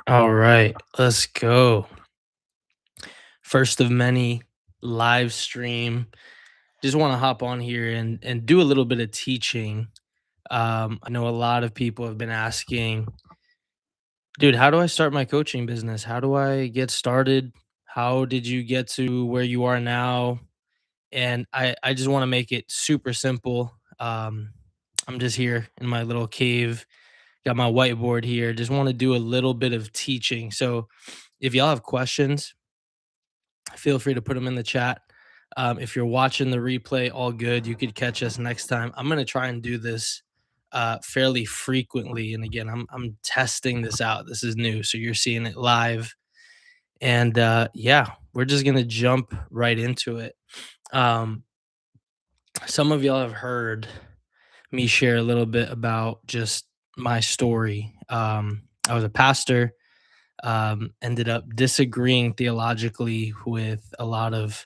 All right, let's go. First of many live stream. Just want to hop on here and do a little bit of teaching. I know a lot of people have been asking, dude, how do I start my coaching business? How do I get started? How did you get to where you are now? And I just want to make it super simple. I'm just here in my little cave, got my whiteboard here. Just want to do a little bit of teaching. So if y'all have questions, feel free to put them in the chat. If you're watching the replay, all good. You could catch us next time. I'm gonna try and do this fairly frequently. And again, I'm testing this out. This is new, so you're seeing it live. And yeah, we're just gonna jump right into it. Um, some of y'all have heard me share a little bit about just my story. I was a pastor, ended up disagreeing theologically with a lot of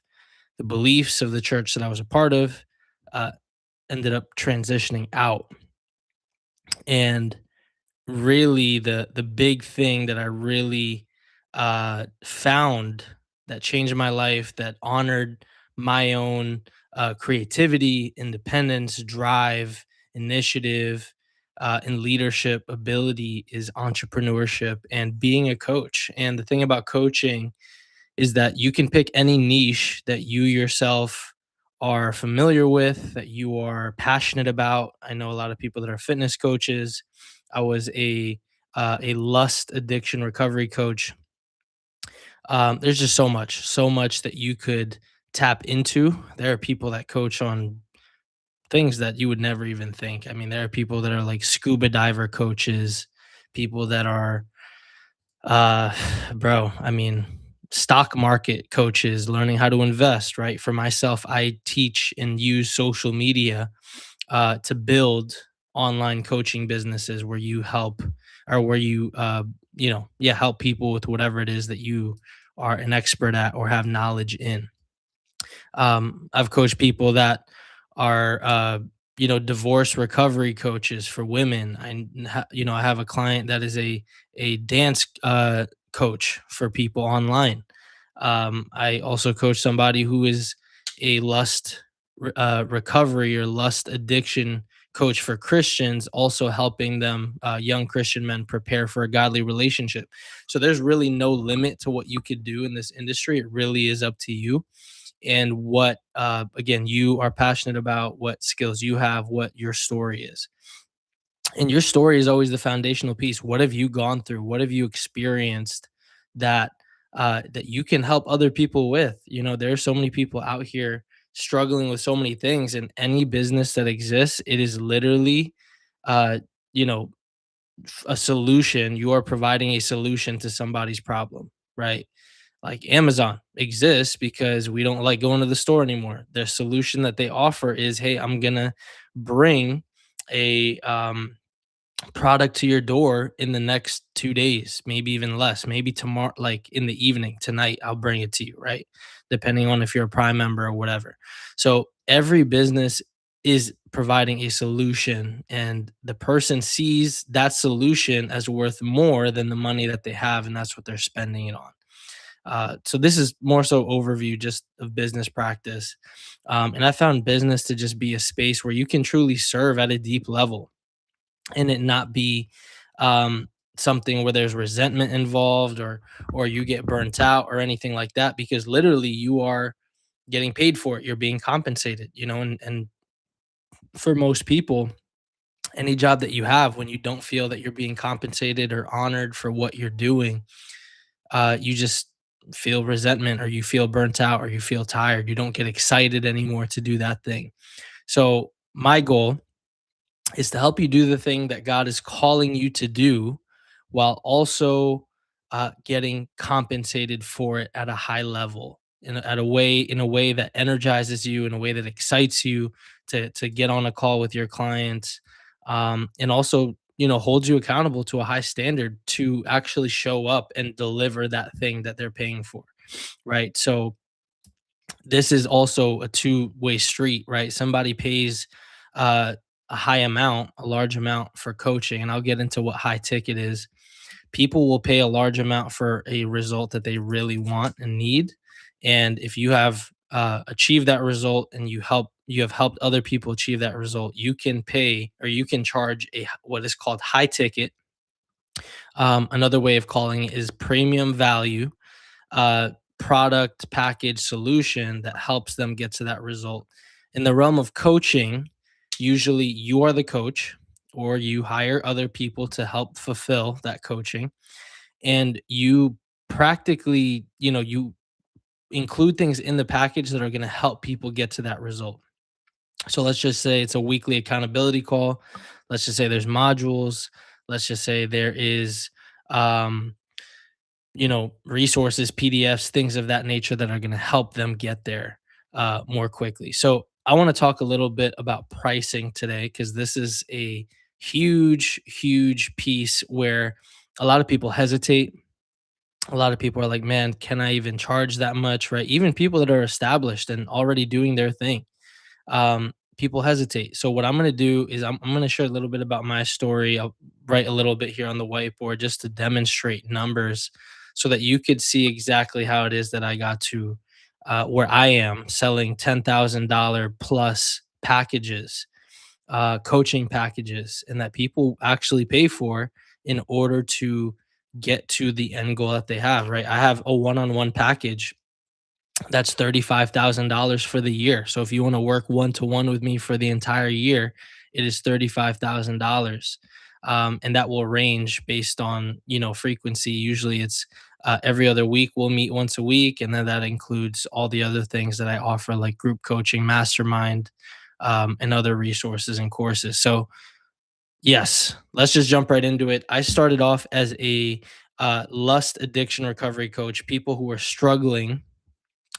the beliefs of the church that I was a part of, uh, ended up transitioning out. And really, the big thing that I really found that changed my life, that honored my own creativity, independence, drive, initiative, and leadership ability is entrepreneurship and being a coach. And the thing about coaching is that you can pick any niche that you yourself are familiar with, that you are passionate about. I know a lot of people that are fitness coaches. I was a lust addiction recovery coach. There's just so much that you could tap into. There are people that coach on things that you would never even think. I mean, there are people that are like scuba diver coaches, people that are uh, bro, I mean, stock market coaches learning how to invest, right? For myself, I teach and use social media to build online coaching businesses where you help or where you, yeah, help people with whatever it is that you are an expert at or have knowledge in. I've coached people that are, divorce recovery coaches for women. I have a client that is a dance coach for people online. I also coach somebody who is a recovery or lust addiction coach for Christians, also helping them, young Christian men, prepare for a godly relationship. So there's really no limit to what you could do in this industry. It really is up to you and what again you are passionate about, what skills you have, what your story is. And your story is always the foundational piece. What have you gone through? What have you experienced that that you can help other people with? You know, there are so many people out here struggling with so many things, and any business that exists, it is literally uh you know a solution. You are providing a solution to somebody's problem, right? Like Amazon exists because we don't like going to the store anymore. Their solution that they offer is, hey, I'm gonna bring a product to your door in the next 2 days, maybe even less, maybe tomorrow, like in the evening, tonight, I'll bring it to you, right? Depending on if you're a Prime member or whatever. So every business is providing a solution, and the person sees that solution as worth more than the money that they have, and that's what they're spending it on. So this is more so overview just of business practice, and I found business to just be a space where you can truly serve at a deep level and it not be um, something where there's resentment involved or you get burnt out or anything like that, because literally you are getting paid for it. You're being compensated, and for most people, any job that you have, when you don't feel that you're being compensated or honored for what you're doing, you just feel resentment or you feel burnt out or you feel tired. You don't get excited anymore to do that thing. So my goal is to help you do the thing that God is calling you to do while also getting compensated for it at a high level, in a way that energizes you, in a way that excites you to get on a call with your clients, and also holds you accountable to a high standard to actually show up and deliver that thing that they're paying for, right? So this is also a two-way street, right? Somebody pays a high amount, a large amount for coaching, and I'll get into what high ticket is. People will pay a large amount for a result that they really want and need. And if you have achieved that result and you have helped other people achieve that result, you can pay or you can charge what is called high ticket. Another way of calling it is premium value uh, product, package, solution that helps them get to that result. In the realm of coaching, usually you are the coach or you hire other people to help fulfill that coaching, and you practically, you include things in the package that are going to help people get to that result. So let's just say it's a weekly accountability call. Let's just say there's modules. Let's just say there is um resources, PDFs, things of that nature that are going to help them get there more quickly. So I want to talk a little bit about pricing today because this is a huge, huge piece where a lot of people hesitate. A lot of people are like, man, can I even charge that much? Right? Even people that are established and already doing their thing, people hesitate. So what I'm going to do is I'm going to share a little bit about my story. I'll write a little bit here on the whiteboard just to demonstrate numbers so that you could see exactly how it is that I got to where I am selling $10,000 plus packages, coaching packages, and that people actually pay for in order to get to the end goal that they have, right? I have a one-on-one package that's $35,000 for the year. So if you want to work one to one with me for the entire year, it is $35,000. And that will range based on, frequency. Usually it's every other week we'll meet once a week. And then that includes all the other things that I offer, like group coaching, mastermind, and other resources and courses. So yes, let's just jump right into it. I started off as a lust addiction recovery coach, people who were struggling,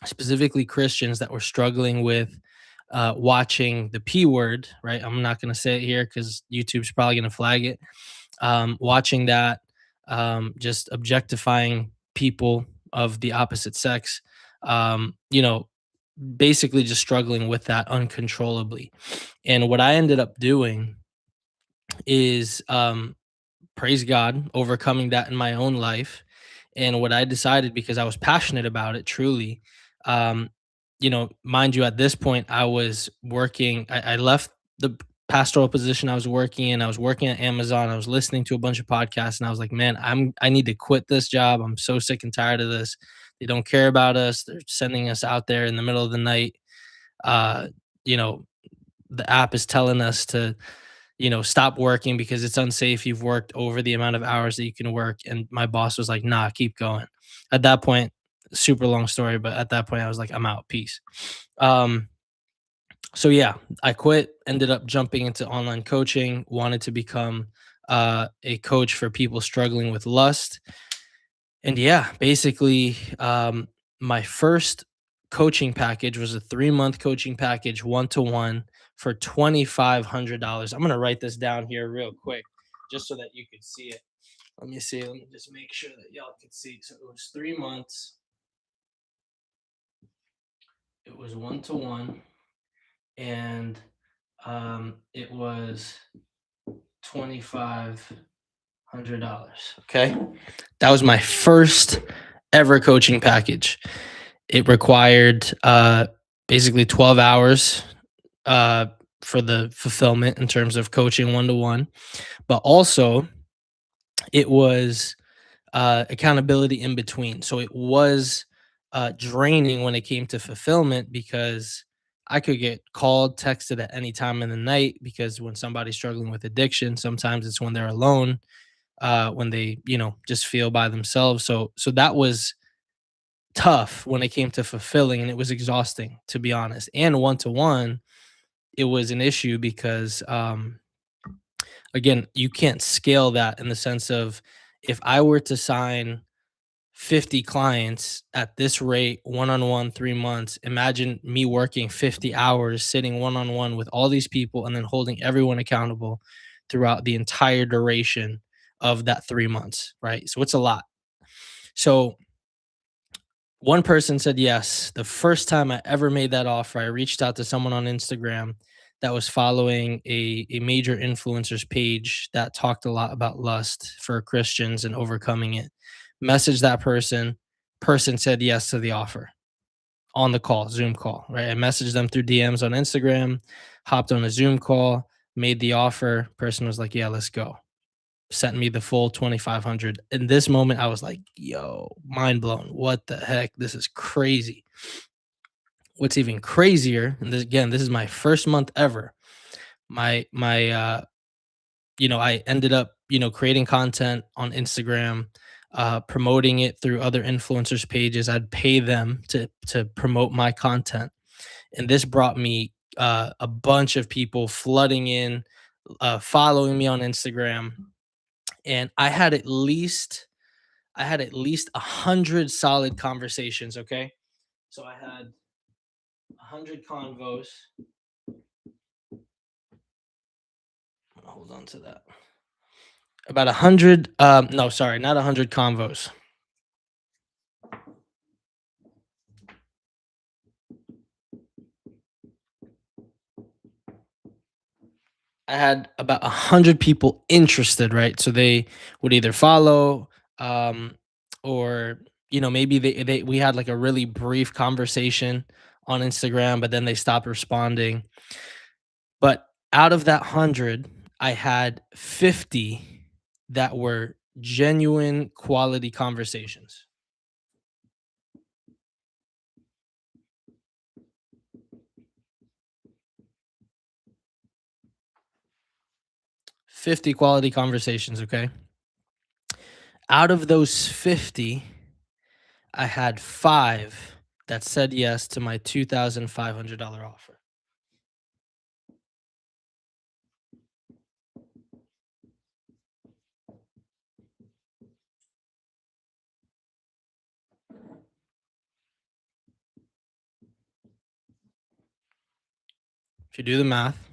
specifically Christians that were struggling with watching the P word, right? I'm not going to say it here because YouTube's probably going to flag it. Watching that, just objectifying people of the opposite sex, basically just struggling with that uncontrollably. And what I ended up doing is praise God, overcoming that in my own life. And what I decided, because I was passionate about it truly, um, mind you, at this point, I was working, I left the pastoral position I was working in. I was working at Amazon. I was listening to a bunch of podcasts and I was like, man, I need to quit this job. I'm so sick and tired of this. They don't care about us. They're sending us out there in the middle of the night. Uh, you know, the app is telling us to stop working because it's unsafe. You've worked over the amount of hours that you can work. And my boss was like, nah, keep going. At that point, super long story, but at that point I was like, I'm out. Peace. Um, so yeah, I quit, ended up jumping into online coaching, wanted to become a coach for people struggling with lust. And yeah, basically, my first coaching package was a 3-month coaching package, one to one, for $2,500. I'm gonna write this down here real quick, just so that you could see it. Let me see. Let me just make sure that y'all can see. So it was 3 months. It was one to one, and it was $2,500. Okay, that was my first ever coaching package. It required basically 12 hours uh, for the fulfillment in terms of coaching one to one, but also it was accountability in between. So it was draining when it came to fulfillment because I could get called, texted at any time in the night because when somebody's struggling with addiction, sometimes it's when they're alone, when they, just feel by themselves. So that was tough when it came to fulfilling, and it was exhausting, to be honest. And one to one, it was an issue because again, you can't scale that in the sense of, if I were to sign 50 clients at this rate, one on one, 3 months, imagine me working 50 hours, sitting one on one with all these people, and then holding everyone accountable throughout the entire duration of that 3 months, right? So it's a lot. So one person said yes. The first time I ever made that offer, I reached out to someone on Instagram. that was following a major influencers page that talked a lot about lust for Christians and overcoming it. Messaged that person said yes to the offer on the call, Zoom call, right? I messaged them through DMs on Instagram, hopped on a Zoom call, made the offer. Person was like, "Yeah, let's go." Sent me the full 2,500. In this moment, I was like, "Yo, mind blown. What the heck? This is crazy." What's even crazier, and this again, this is my first month ever. My I ended up, creating content on Instagram, promoting it through other influencers pages. I'd pay them to promote my content, and this brought me a bunch of people flooding in, following me on Instagram, and I had at least 100 solid conversations. Okay, so I had 100 convos. Hold on to that. About 100. No, sorry, not 100 convos. I had about 100 people interested, right? So they would either follow, um, or maybe they we had like a really brief conversation on Instagram, but then they stopped responding. But out of that 100, I had 50 that were genuine quality conversations. 50 quality conversations, okay? Out of those 50, I had 5 that said yes to my $2,500 offer. 'If you do the math,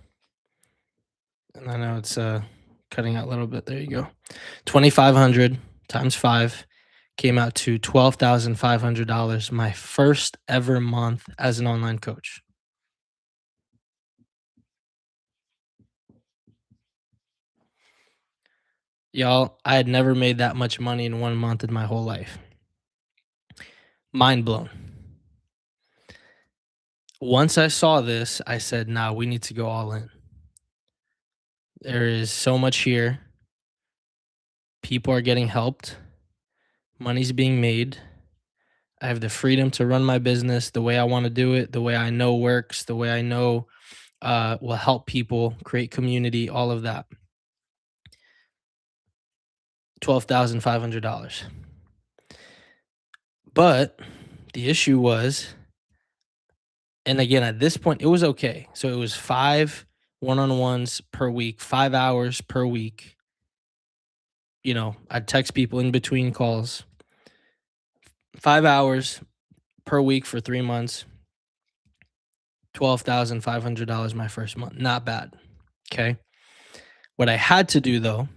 and I know it's cutting out a little bit. There you go. 2,500 times 5 came out to $12,500, my first ever month as an online coach. Y'all, I had never made that much money in 1 month in my whole life. Mind blown. Once I saw this, I said, "Nah, we need to go all in. There is so much here. People are getting helped. Money's being made. I have the freedom to run my business the way I want to do it, the way I know works, the way I know will help people, create community, all of that." $12,500. But the issue was, and again, at this point, it was okay. So it was 5 one-on-ones per week, 5 hours per week. I'd text people in between calls, 5 hours per week for 3 months, $12,500 my first month. Not bad. Okay. What I had to do though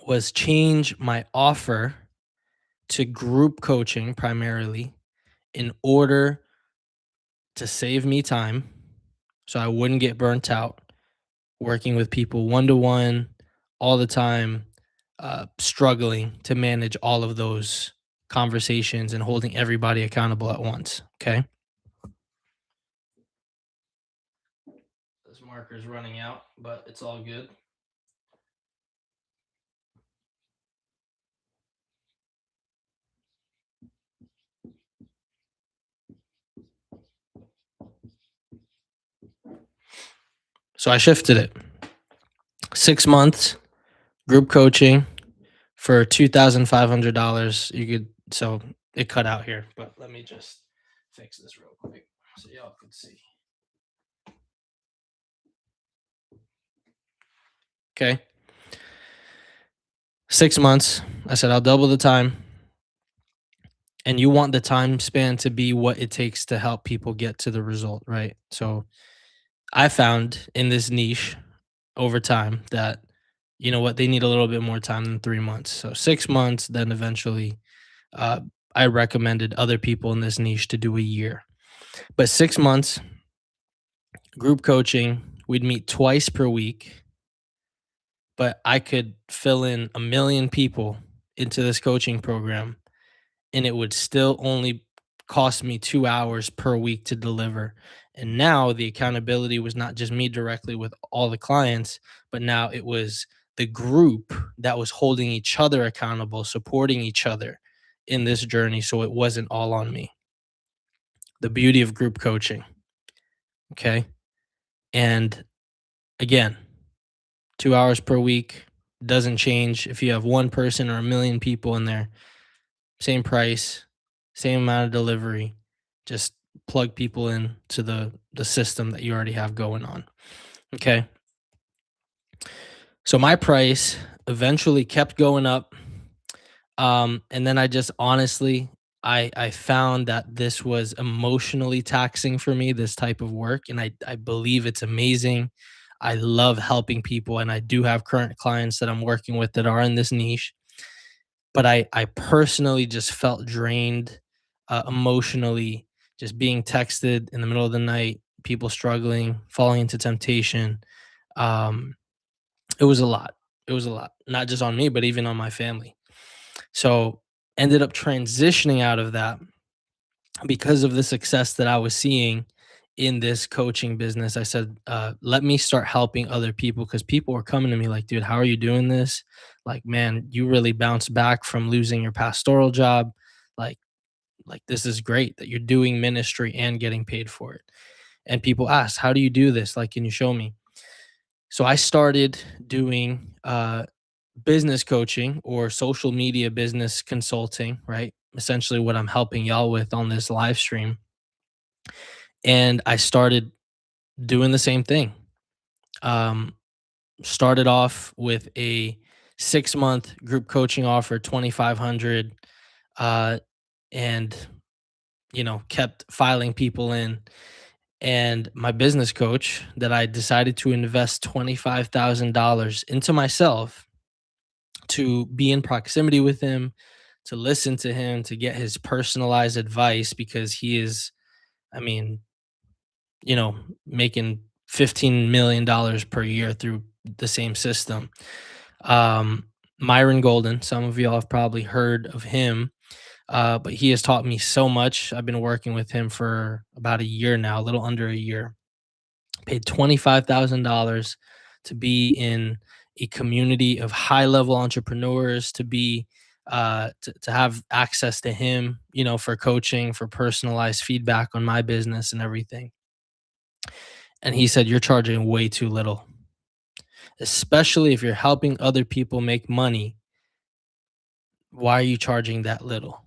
was change my offer to group coaching primarily in order to save me time so I wouldn't get burnt out working with people one to one all the time, struggling to manage all of those conversations and holding everybody accountable at once. Okay. This marker's running out, but it's all good. So I shifted it. 6 months, group coaching for $2,500. So it cut out here, but let me just fix this real quick so y'all can see. Okay. 6 months. I said I'll double the time. And you want the time span to be what it takes to help people get to the result, right? So I found in this niche over time that, they need a little bit more time than 3 months. So 6 months, then eventually uh, I recommended other people in this niche to do a year. But 6 months, Group coaching, we'd meet twice per week, but I could fill in a million people into this coaching program and it would still only cost me 2 hours per week to deliver. And now the accountability was not just me directly with all the clients, but now it was the group that was holding each other accountable, supporting each other in this journey, so it wasn't all on me. The beauty of group coaching, okay? And again, 2 hours per week doesn't change if you have one person or a million people in there. Same price, same amount of delivery. Just plug people in to the system that you already have going on. Okay. So my price eventually kept going up. And then I just honestly I found that this was emotionally taxing for me, this type of work. And I believe it's amazing. I love helping people and I do have current clients that I'm working with that are in this niche, but I personally just felt drained, emotionally, just being texted in the middle of the night, people struggling, falling into temptation. Um, it was a lot. It was a lot, not just on me, but even on my family. So ended up transitioning out of that because of the success that I was seeing in this coaching business. I said, let me start helping other people because people were coming to me like, dude, how are you doing this? Like, man, you really bounced back from losing your pastoral job. Like, this is great that you're doing ministry and getting paid for it. And people ask, how do you do this? Like, can you show me? So I started doing business coaching or social media business consulting, right? Essentially, what I'm helping y'all with on this live stream. And I started doing the same thing. Um, Started off with a 6-month group coaching offer, 2,500, uh, and kept filing people in. And my business coach that I decided to invest $25,000 into myself to be in proximity with him, to listen to him, to get his personalized advice because he is, I mean, making $15 million per year through the same system. Um, Myron Golden, some of y'all have probably heard of him, but he has taught me so much. I've been working with him for about a year now, a little under a year. Paid $25,000 to be in a community of high level entrepreneurs, to be to have access to him, for coaching, for personalized feedback on my business and everything. And he said, you're charging way too little, especially if you're helping other people make money. Why are you charging that little?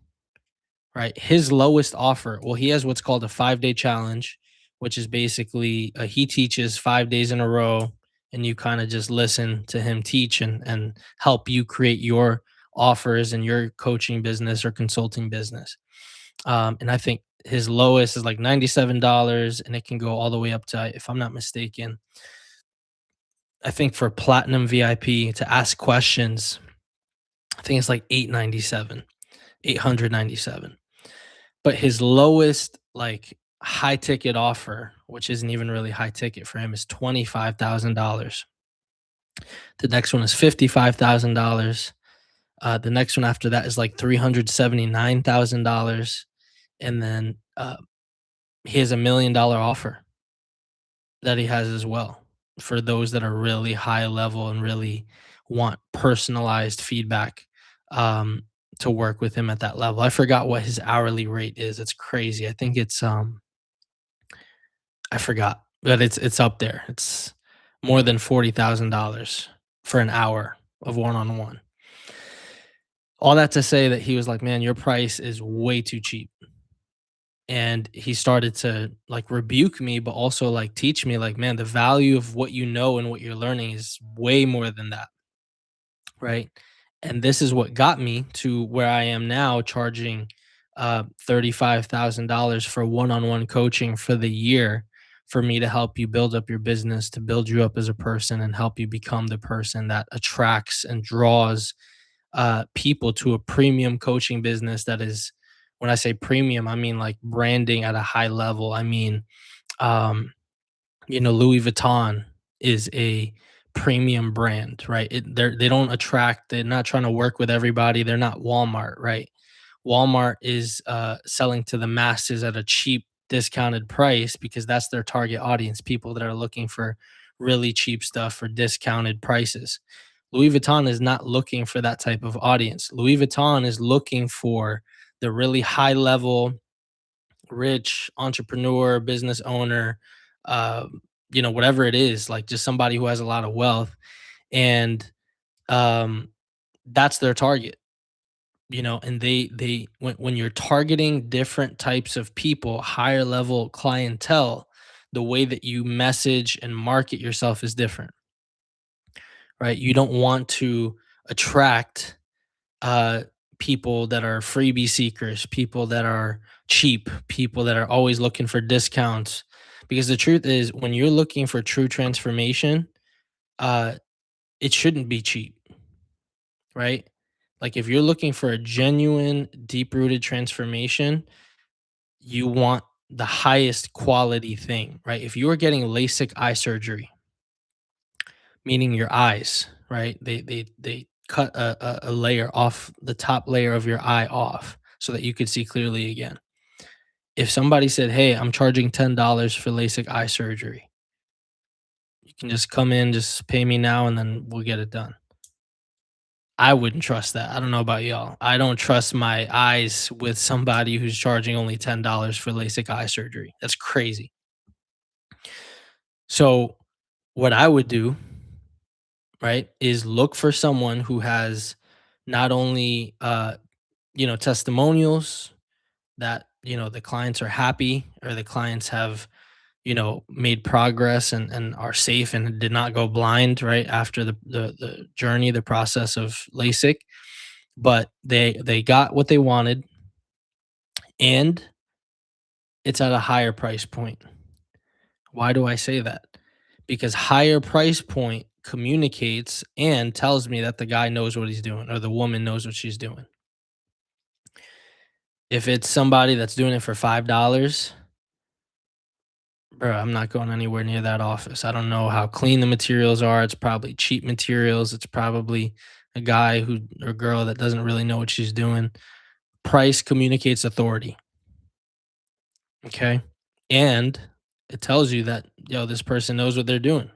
Right? His lowest offer, well, he has what's called a 5-day challenge, which is basically he teaches 5 days in a row, and you kind of just listen to him teach and help you create your offers in your coaching business or consulting business. And I think his lowest is like $97, and it can go all the way up to, if I'm not mistaken, I think for platinum VIP to ask questions, I think it's like 897. But his lowest like high ticket offer, which isn't even really high ticket for him, is $25,000. The next one is $55,000. The next one after that is like $379,000, and then he has $1 million offer that he has as well for those that are really high level and really want personalized feedback, um, to work with him at that level. I forgot what his hourly rate is. It's crazy. I think it's I forgot, but it's up there. It's more than $40,000 for an hour of one-on-one. All that to say that he was like, "Man, your price is way too cheap." And he started to like rebuke me, but also like teach me like, "Man, the value of what you know and what you're learning is way more than that." Right? And this is what got me to where I am now, charging $35,000 for one-on-one coaching for the year, for me to help you build up your business, to build you up as a person and help you become the person that attracts and draws people to a premium coaching business that is, when I say premium, I mean like branding at a high level. I mean, um, Louis Vuitton is a premium brand, right? They don't attract. They're not trying to work with everybody. They're not Walmart, right? Walmart is selling to the masses at a cheap, discounted price because that's their target audience, people that are looking for really cheap stuff for discounted prices. Louis Vuitton is not looking for that type of audience. Louis Vuitton is looking for the really high level, rich entrepreneur, business owner, whatever it is, like just somebody who has a lot of wealth. And um, that's their target. And they when you're targeting different types of people, higher level clientele, the way that you message and market yourself is different, right? You don't want to attract uh people that are freebie seekers, people that are cheap, people that are always looking for discounts. Because the truth is, when you're looking for true transformation, uh it shouldn't be cheap, right? Like if you're looking for a genuine, deep rooted transformation, you want the highest quality thing, right? If you are getting LASIK eye surgery, meaning your eyes, right? They cut a layer off the top layer of your eye off so that you could see clearly again. If somebody said, "Hey, I'm charging $10 for LASIK eye surgery. You can just come in, just pay me now, and then we'll get it done." I wouldn't trust that. I don't know about y'all. I don't trust my eyes with somebody who's charging only $10 for LASIK eye surgery. That's crazy. So, what I would do, right, is look for someone who has not only testimonials that, the clients are happy or the clients have, made progress and are safe and did not go blind right after the journey, the process of LASIK, but they got what they wanted and it's at a higher price point. Why do I say that? Because higher price point communicates and tells me that the guy knows what he's doing or the woman knows what she's doing. If it's somebody that's doing it for $5, bro, I'm not going anywhere near that office. I don't know how clean the materials are. It's probably cheap materials. It's probably a guy who or girl that doesn't really know what she's doing. Price communicates authority. Okay. And it tells you that, this person knows what they're doing.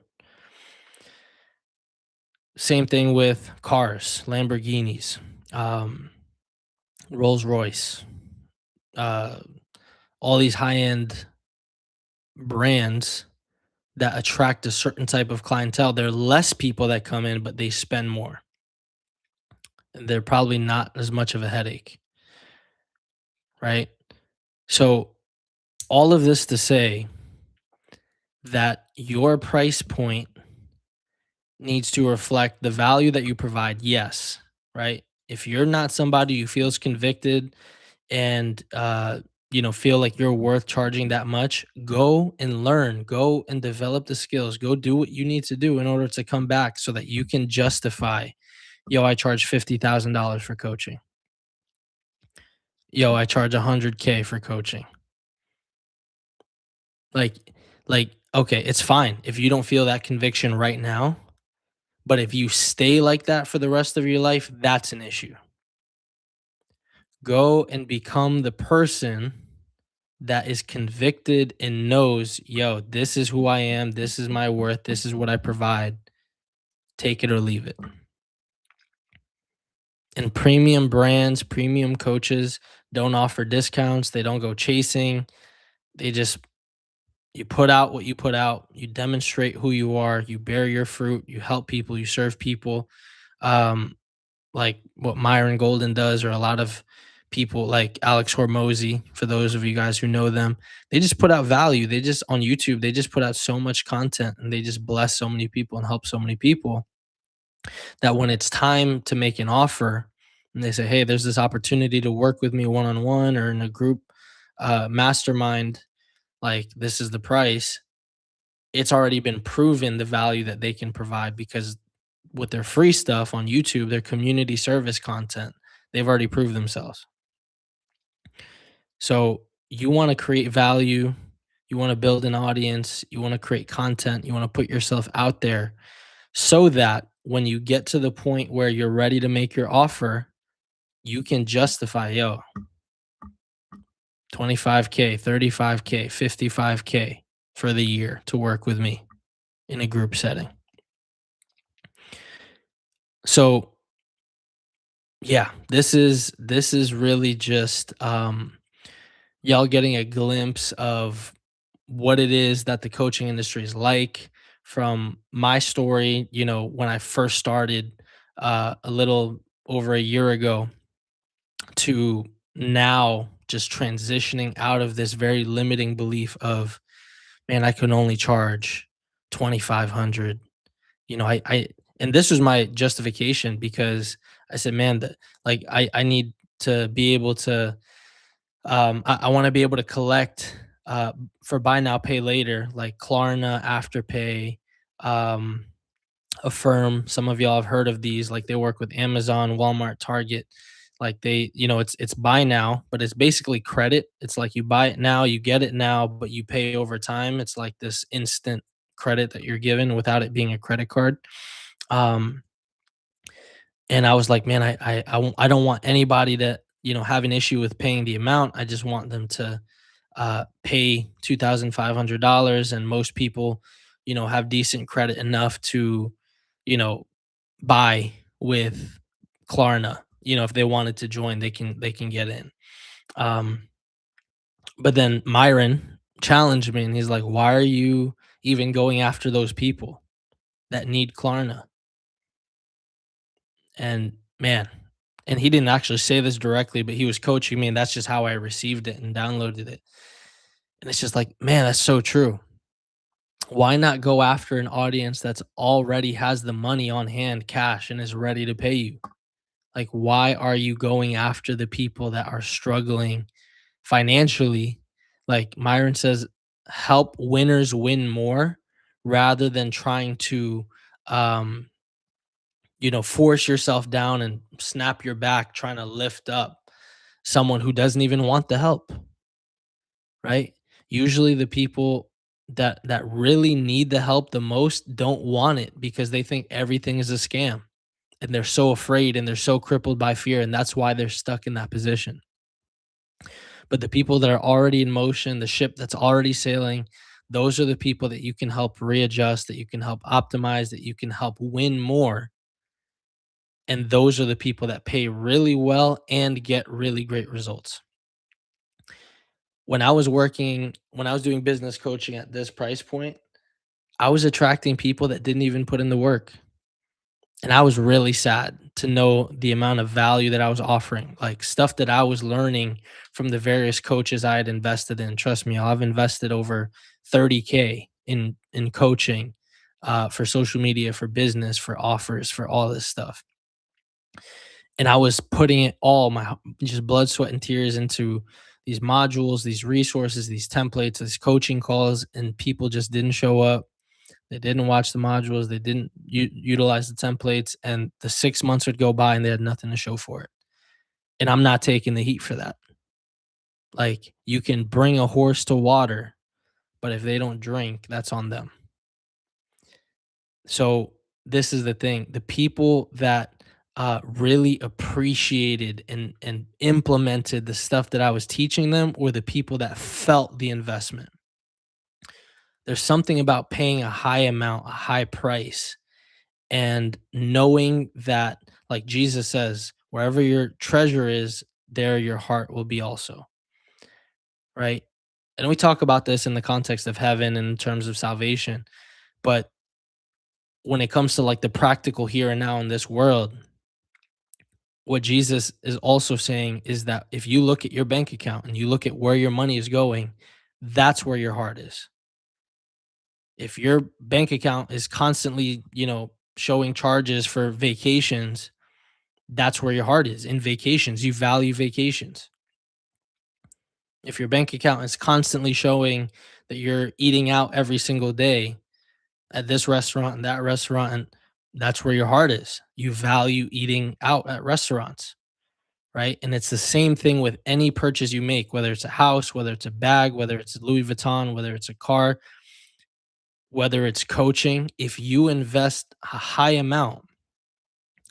Same thing with cars, Lamborghinis, um, Rolls Royce, uh, all these high end brands that attract a certain type of clientele. There are less people that come in, but they spend more. And they're probably not as much of a headache, right? So, all of this to say that your price point needs to reflect the value that you provide. Yes, right? If you're not somebody who feels convicted and feel like you're worth charging that much, go and learn, go and develop the skills, go do what you need to do in order to come back so that you can justify, yo, I charge $50,000 for coaching. Yo, I charge 100K for coaching. Like okay, it's fine if you don't feel that conviction right now, but if you stay like that for the rest of your life, that's an issue. Go and become the person that is convicted and knows, yo, this is who I am, this is my worth, this is what I provide. Take it or leave it. And premium brands, premium coaches don't offer discounts, they don't go chasing. They just you put out what you put out, you demonstrate who you are, you bear your fruit, you help people, you serve people. Um like what Myron Golden does, or a lot of people like Alex Hormozy, for those of you guys who know them, they just put out value. They just on YouTube, they just put out so much content and they just bless so many people and help so many people that when it's time to make an offer and they say, hey, there's this opportunity to work with me one on one or in a group mastermind, like this is the price. It's already been proven the value that they can provide because with their free stuff on YouTube, their community service content, they've already proved themselves. So you want to create value, You want to build an audience, you want to create content, you want to put yourself out there so that when you get to the point where you're ready to make your offer, you can justify, yo, 25K, 35K, 55K for the year to work with me in a group setting. So, yeah, this is really just y'all getting a glimpse of what it is that the coaching industry is like from my story, when I first started a little over a year ago to now just transitioning out of this very limiting belief of, man, I can only charge 2500. I and this was my justification because I said, man, that like I need to be able to I want to be able to collect for buy now pay later, like Klarna, Afterpay, um Affirm. Some of y'all have heard of these. Like they work with Amazon, Walmart, Target. Like it's buy now, but it's basically credit. It's like you buy it now, you get it now, but you pay over time. It's like this instant credit that you're given without it being a credit card. Um, and I was like, man, I don't want anybody to have an issue with paying the amount. I just want them to pay $2,500, and most people, have decent credit enough to, you know, buy with Klarna. If they wanted to join, they can get in. Um, but then Myron challenged me, and he's like, "Why are you even going after those people that need Klarna?" And man, and he didn't actually say this directly, but he was coaching me, and that's just how I received it and downloaded it. And it's just like, man, that's so true. Why not go after an audience that's already has the money on hand, cash, and is ready to pay you? Like, why are you going after the people that are struggling financially? Like Myron says, help winners win more rather than trying to, um, force yourself down and snap your back trying to lift up someone who doesn't even want the help, right? Usually the people that really need the help the most don't want it because they think everything is a scam, and they're so afraid and they're so crippled by fear, and that's why they're stuck in that position. But the people that are already in motion, the ship that's already sailing, those are the people that you can help readjust, that you can help optimize, that you can help win more. And those are the people that pay really well and get really great results. When I was doing business coaching at this price point, I was attracting people that didn't even put in the work. And I was really sad to know the amount of value that I was offering, like stuff that I was learning from the various coaches I had invested in. Trust me, I've invested over 30K in coaching, for social media, for business, for offers, for all this stuff. And I was putting it all my just blood, sweat, and tears into these modules, these resources, these templates, these coaching calls, and people just didn't show up. They didn't watch the modules. They didn't utilize the templates, and the 6 months would go by and they had nothing to show for it. And I'm not taking the heat for that. Like, you can bring a horse to water, but if they don't drink, that's on them. So this is the thing: the people that really appreciated and implemented the stuff that I was teaching them were the people that felt the investment. There's something about paying a high amount, a high price, and knowing that, like Jesus says, wherever your treasure is, there your heart will be also, right? And we talk about this in the context of heaven and in terms of salvation, but when it comes to like the practical here and now in this world, what Jesus is also saying is that if you look at your bank account and you look at where your money is going, that's where your heart is. If your bank account is constantly, showing charges for vacations, that's where your heart is, in vacations. You value vacations. If your bank account is constantly showing that you're eating out every single day at this restaurant and that restaurant, and that's where your heart is. You value eating out at restaurants. right? And it's the same thing with any purchase you make, whether it's a house, whether it's a bag, whether it's Louis Vuitton, whether it's a car, whether it's coaching. If you invest a high amount,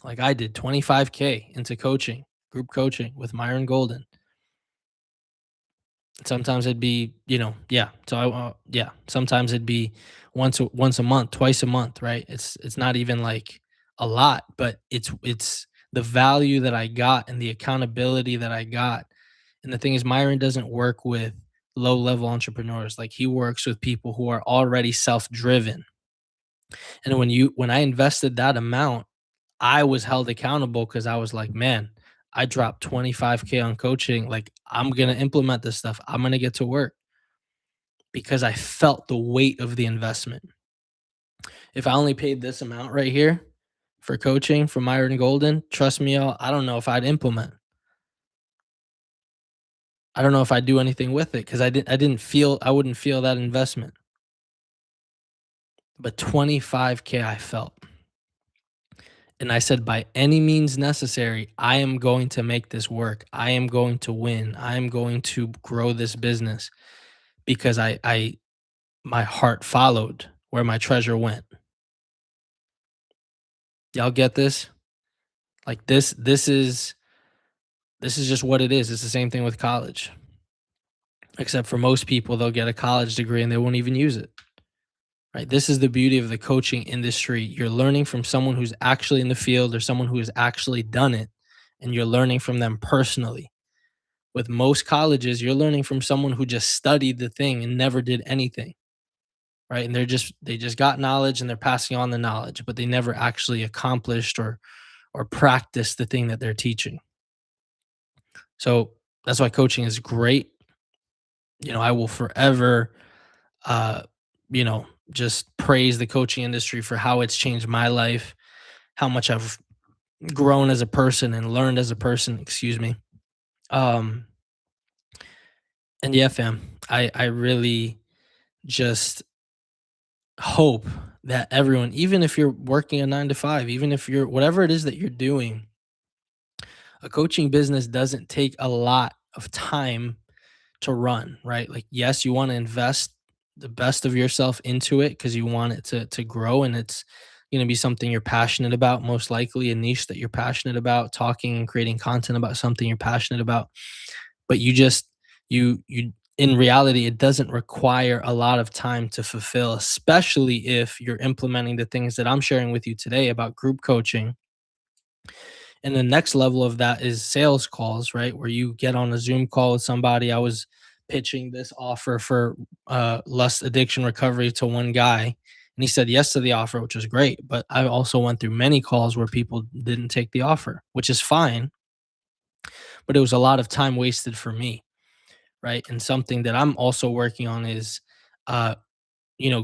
like I did, 25K into coaching, group coaching with Myron Golden. Sometimes it'd be, yeah. So yeah. Sometimes it'd be once a month, twice a month, right? It's not even like a lot, but it's the value that I got and the accountability that I got. And the thing is, Myron doesn't work with low level entrepreneurs. Like he works with people who are already self driven. And when I invested that amount, I was held accountable because I was like, man, I dropped 25K on coaching. Like, I'm going to implement this stuff. I'm going to get to work because I felt the weight of the investment. If I only paid this amount right here for coaching from Myron Golden, trust me, y'all, I don't know if I'd implement. I don't know if I'd do anything with it because I wouldn't feel that investment. But 25K I felt. And I said, by any means necessary, I am going to make this work. I am going to win. I am going to grow this business because my heart followed where my treasure went. Y'all get this? Like this is just what it is. It's the same thing with college. Except for most people, they'll get a college degree and they won't even use it. Right? This is the beauty of the coaching industry. You're learning from someone who's actually in the field or someone who has actually done it, and you're learning from them personally. With most colleges, you're learning from someone who just studied the thing and never did anything, right? And they just got knowledge and they're passing on the knowledge, but they never actually accomplished or practiced the thing that they're teaching. So that's why coaching is great. I will forever uh, just praise the coaching industry for how it's changed my life, how much I've grown as a person and learned as a person, excuse me. Um, and yeah, fam, I really just hope that everyone, even if you're working a 9 to 5, even if you're whatever it is that you're doing, a coaching business doesn't take a lot of time to run, right? Like, yes, you want to invest the best of yourself into it because you want it to grow, and it's going to be something you're passionate about, most likely a niche that you're passionate about, talking and creating content about something you're passionate about. But you in reality, it doesn't require a lot of time to fulfill, especially if you're implementing the things that I'm sharing with you today about group coaching. And the next level of that is sales calls, right? Where you get on a Zoom call with somebody. I was pitching this offer for lust addiction recovery to one guy, and he said yes to the offer, which was great. But I also went through many calls where people didn't take the offer, which is fine, but it was a lot of time wasted for me, right? And something that I'm also working on is uh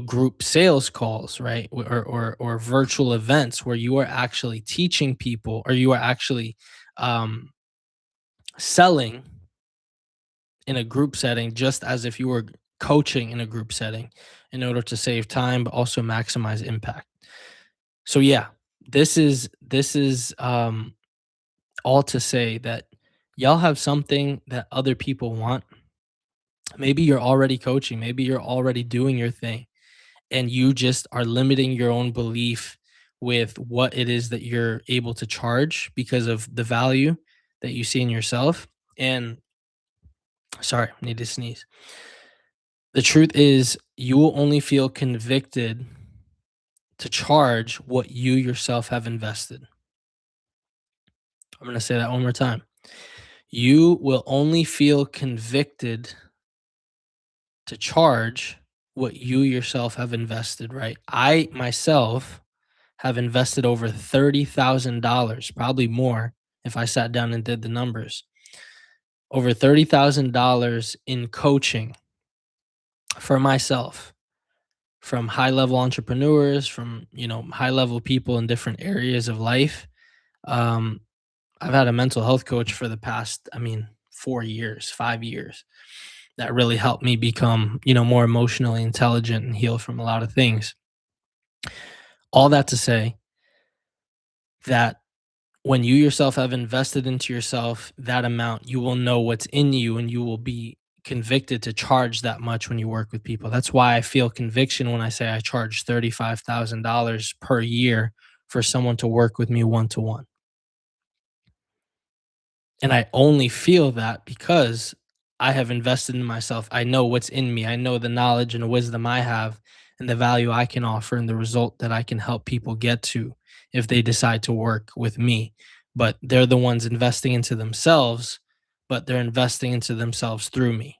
group sales calls, right? Or virtual events where you are actually teaching people, or you are actually um selling in a group setting, just as if you were coaching in a group setting, in order to save time but also maximize impact. So yeah, this is all to say that y'all have something that other people want. Maybe you're already coaching, maybe you're already doing your thing, and you just are limiting your own belief with what it is that you're able to charge because of the value that you see in yourself. And sorry, I need to sneeze. The truth is, you will only feel convicted to charge what you yourself have invested. I'm going to say that one more time. You will only feel convicted to charge what you yourself have invested, right? I myself have invested over $30,000, probably more if I sat down and did the numbers. Over $30,000 in coaching for myself, from high level entrepreneurs, from high level people in different areas of life. Um, I've had a mental health coach for the past, 4 years, 5 years, that really helped me become, more emotionally intelligent and heal from a lot of things. All that to say that When you yourself have invested into yourself that amount, you will know what's in you and you will be convicted to charge that much when you work with people. That's why I feel conviction when I say I charge $35,000 per year for someone to work with me one to one. And I only feel that because I have invested in myself. I know what's in me. I know the knowledge and wisdom I have and the value I can offer and the result that I can help people get to if they decide to work with me. But they're the ones investing into themselves, but they're investing into themselves through me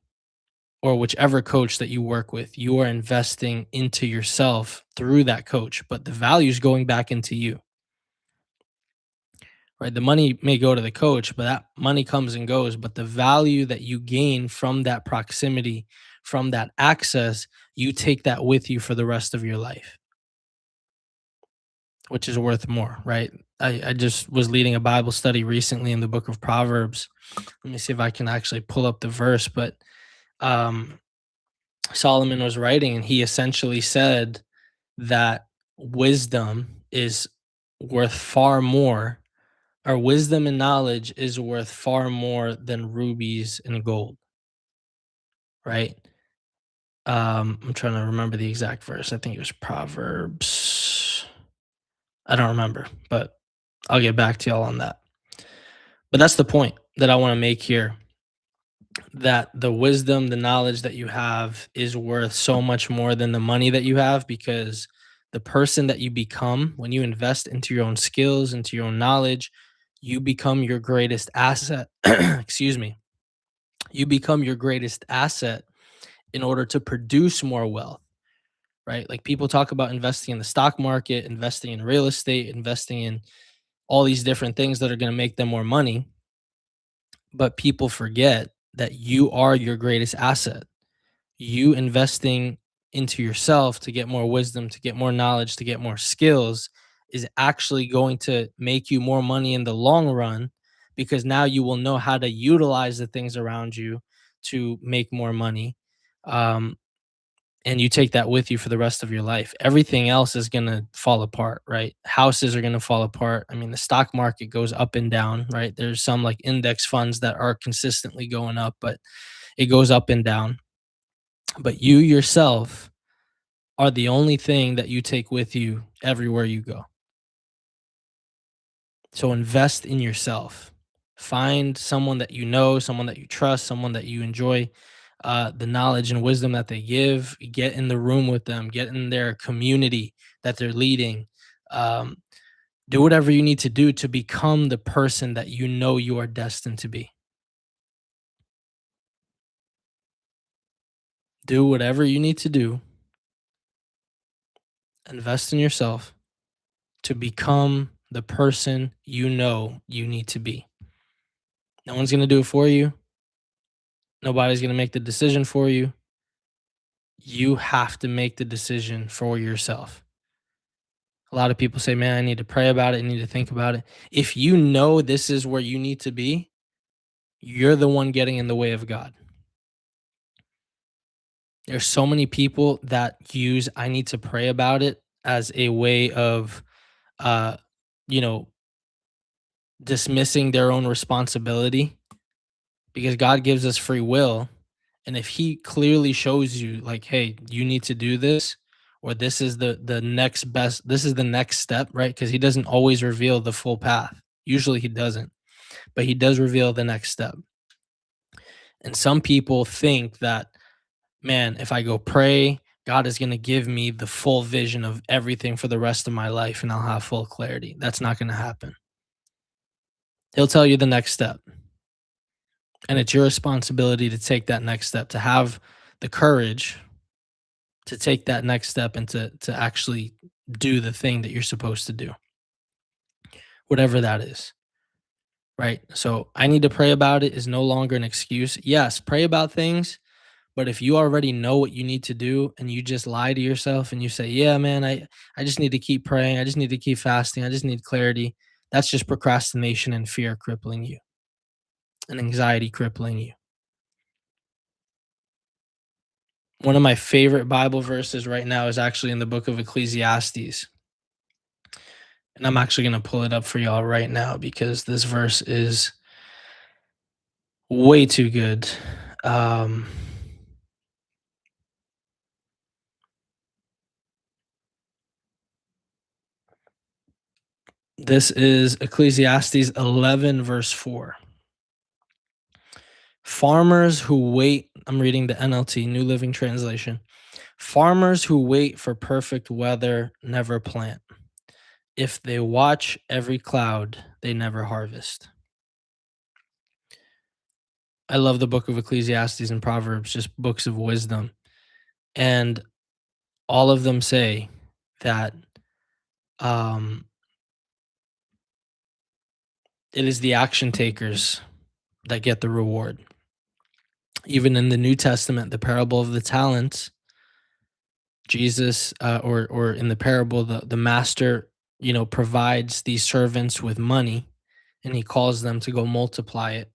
or whichever coach that you work with. You are investing into yourself through that coach, but the value is going back into you. Right, the money may go to the coach, but that money comes and goes, but the value that you gain from that proximity, from that access, you take that with you for the rest of your life, which is worth more, right? I just was leading a Bible study recently in the book of Proverbs. Let me see if I can actually pull up the verse, but um Solomon was writing and he essentially said that wisdom is worth far more. Our wisdom and knowledge is worth far more than rubies and gold, right? I'm trying to remember the exact verse. I think it was Proverbs. I don't remember, but I'll get back to y'all on that. But that's the point that I want to make here, that the wisdom, the knowledge that you have is worth so much more than the money that you have, because the person that you become when you invest into your own skills, into your own knowledge, you become your greatest asset. Excuse me. You become your greatest asset in order to produce more wealth, right? Like people talk about investing in the stock market, investing in real estate, investing in all these different things that are going to make them more money, but people forget that you are your greatest asset. You investing into yourself to get more wisdom, to get more knowledge, to get more skills is actually going to make you more money in the long run, because now you will know how to utilize the things around you to make more money. Um, and you take that with you for the rest of your life. Everything else is going to fall apart, right? Houses are going to fall apart. I mean, the stock market goes up and down, right? There's some like index funds that are consistently going up, but it goes up and down. But you yourself are the only thing that you take with you everywhere you go. So invest in yourself. Find someone that you know, someone that you trust, someone that you enjoy the knowledge and wisdom that they give. Get in the room with them, get in their community that they're leading. Um, do whatever you need to do to become the person that you know you are destined to be. Do whatever you need to do. Invest in yourself to become the person you know you need to be. No one's going to do it for you. Nobody's going to make the decision for you. You have to make the decision for yourself. A lot of people say, man, I need to pray about it. I need to think about it. If you know this is where you need to be, you're the one getting in the way of God. There's so many people that use I need to pray about it as a way of, uh, you know, dismissing their own responsibility, because God gives us free will. And if he clearly shows you like, hey, you need to do this, or this is the next best, this is the next step, right? Because he doesn't always reveal the full path. Usually he doesn't, but he does reveal the next step. And some people think that, man, if I go pray, God is going to give me the full vision of everything for the rest of my life and I'll have full clarity. That's not going to happen. He'll tell you the next step. And it's your responsibility to take that next step, to have the courage to take that next step and to actually do the thing that you're supposed to do, whatever that is. Right. So I need to pray about it is no longer an excuse. Yes, pray about things. But if you already know what you need to do and you just lie to yourself and you say, yeah, man, I just need to keep praying. I just need to keep fasting. I just need clarity. That's just procrastination and fear crippling you and anxiety crippling you. One of my favorite Bible verses right now is actually in the book of Ecclesiastes. And I'm actually going to pull it up for y'all right now because this verse is way too good. Um, this is Ecclesiastes 11, verse 4. Farmers who wait, I'm reading the NLT, New Living Translation. Farmers who wait for perfect weather never plant. If they watch every cloud, they never harvest. I love the book of Ecclesiastes and Proverbs, just books of wisdom. And all of them say that um, it is the action takers that get the reward. Even in the New Testament, the parable of the talents, Jesus, or in the parable, the master, provides these servants with money, and he calls them to go multiply it.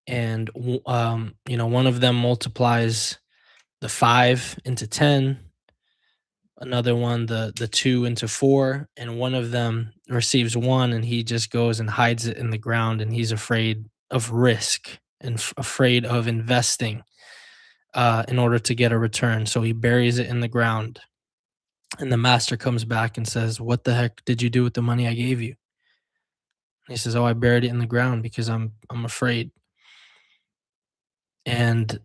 And one of them multiplies the 5 into 10, another one the 2 into 4, and one of them receives 1 and he just goes and hides it in the ground, and he's afraid of risk and afraid of investing in order to get a return, so he buries it in the ground. And the master comes back and says, "What the heck did you do with the money I gave you?" And he says, "Oh, I buried it in the ground because I'm afraid." And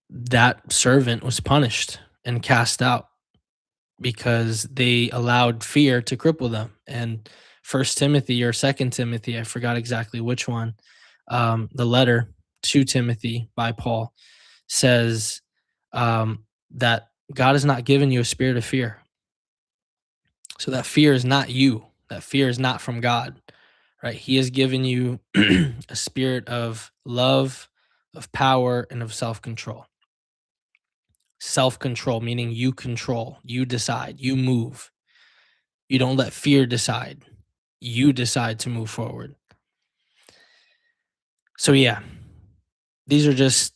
that servant was punished and cast out because they allowed fear to cripple them. And First Timothy or Second Timothy, I forgot exactly which one, the letter to Timothy by Paul says that God has not given you a spirit of fear. So that fear is not you. That fear is not from God, right? He has given you a spirit of love, of power, and of self control. Self control, meaning you control, you decide, you move. You don't let fear decide. You decide to move forward. So, yeah, these are just,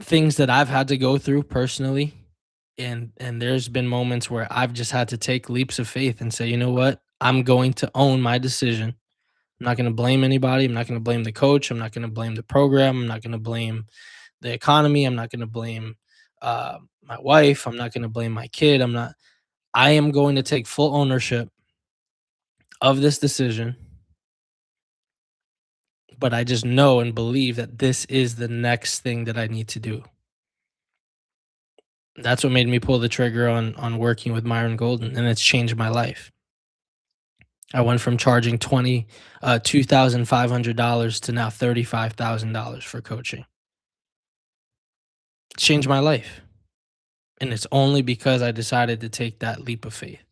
things that I've had to go through personally. And there's been moments where I've just had to take leaps of faith and say, you know what? I'm going to own my decision. I'm not going to blame anybody. I'm not going to blame the coach. I'm not going to blame the program. I'm not going to blame the economy. I'm not going to blame my wife. I'm not going to blame my kid. I am going to take full ownership of this decision. But I just know and believe that this is the next thing that I need to do. That's what made me pull the trigger on working with Myron Golden, and it's changed my life. I went from charging $2,500 to now $35,000 for coaching. It's changed my life. And it's only because I decided to take that leap of faith.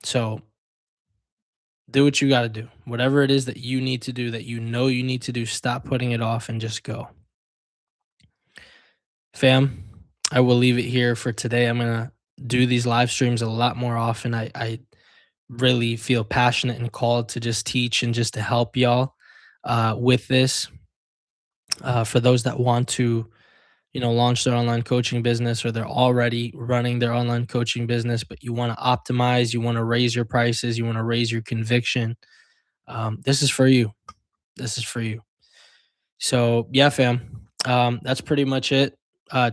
So do what you got to do. Whatever it is that you need to do, that you know you need to do, stop putting it off and just go. Fam, I will leave it here for today. I'm going to do these live streams a lot more often. I really feel passionate and called to just teach and just to help y'all with this. For those that want to, launch their online coaching business, or they're already running their online coaching business, but you want to optimize, you want to raise your prices, you want to raise your conviction. This is for you. This is for you. So yeah, fam, that's pretty much it.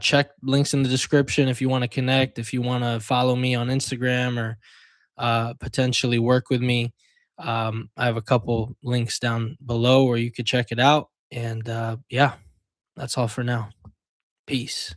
Check links in the description if you want to connect, if you want to follow me on Instagram, or potentially work with me. I have a couple links down below where you could check it out. And yeah, that's all for now. Peace.